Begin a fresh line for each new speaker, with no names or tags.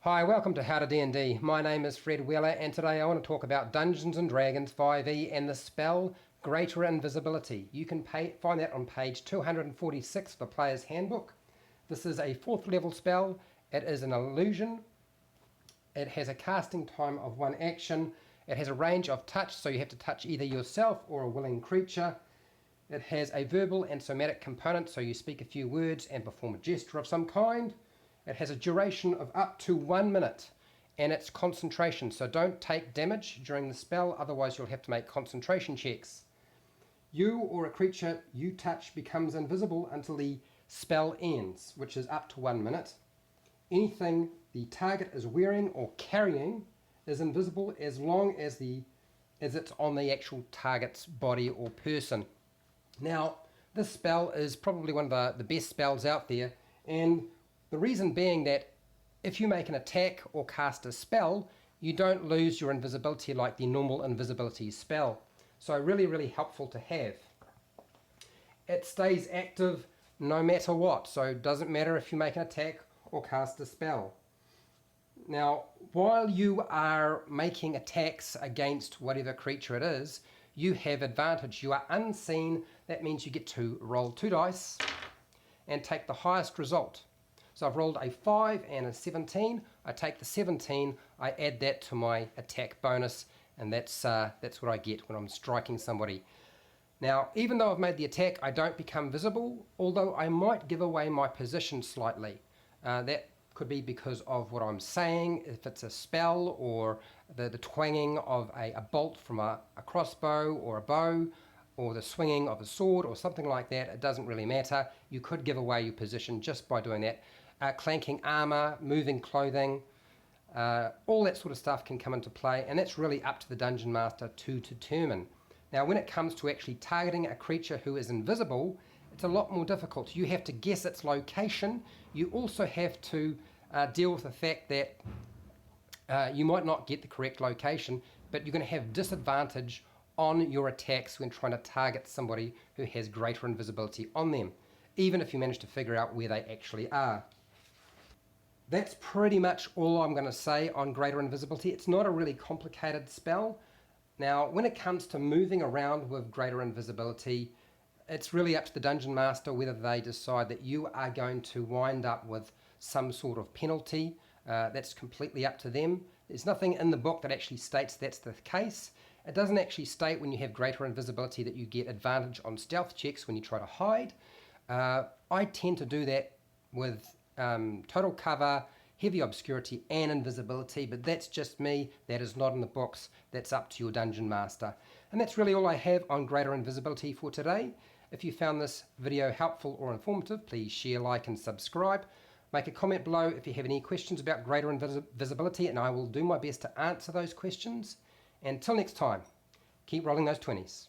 Hi, welcome to howtod&d. My name is Fred Wheeler and today I want to talk about Dungeons & Dragons 5e and the spell Greater Invisibility. You can find that on page 246 of the Player's Handbook. This is a 4th level spell. It is an illusion. It has a casting time of 1 action. It has a range of touch, so you have to touch either yourself or a willing creature. It has a verbal and somatic component, so you speak a few words and perform a gesture of some kind. It has a duration of up to 1 minute, and it's concentration, so don't take damage during the spell, otherwise you'll have to make concentration checks. You or a creature you touch becomes invisible until the spell ends, which is up to 1 minute. Anything the target is wearing or carrying is invisible as long as it's on the actual target's body or person. Now, this spell is probably one of the best spells out there, and the reason being that if you make an attack or cast a spell, you don't lose your invisibility like the normal invisibility spell. So really helpful to have. It stays active no matter what, so it doesn't matter if you make an attack or cast a spell. Now, while you are making attacks against whatever creature it is, you have advantage. You are unseen. That means you get to roll 2 dice and take the highest result. So I've rolled a 5 and a 17. I take the 17, I add that to my attack bonus, and that's what I get when I'm striking somebody. Now, even though I've made the attack, I don't become visible, although I might give away my position slightly. That could be because of what I'm saying, if it's a spell, or the twanging of a bolt from a crossbow or a bow, or the swinging of a sword or something like that. It doesn't really matter. You could give away your position just by doing that. Clanking armor, moving clothing, all that sort of stuff can come into play, and that's really up to the Dungeon Master to determine. Now, when it comes to actually targeting a creature who is invisible, it's a lot more difficult. You have to guess its location. You also have to deal with the fact that you might not get the correct location, but you're going to have disadvantage on your attacks when trying to target somebody who has greater invisibility on them, even if you manage to figure out where they actually are. That's pretty much all I'm going to say on greater invisibility. It's not a really complicated spell. Now, when it comes to moving around with greater invisibility, it's really up to the Dungeon Master whether they decide that you are going to wind up with some sort of penalty. That's completely up to them. There's nothing in the book that actually states that's the case. It doesn't actually state when you have greater invisibility that you get advantage on stealth checks when you try to hide. I tend to do that with total cover, heavy obscurity and invisibility, but that's just me. That is not in the books. That's up to your Dungeon Master. And that's really all I have on greater invisibility for today. If you found this video helpful or informative, please share, like and subscribe. Make a comment below if you have any questions about greater invisibility, and I will do my best to answer those questions. Until next time, keep rolling those 20s.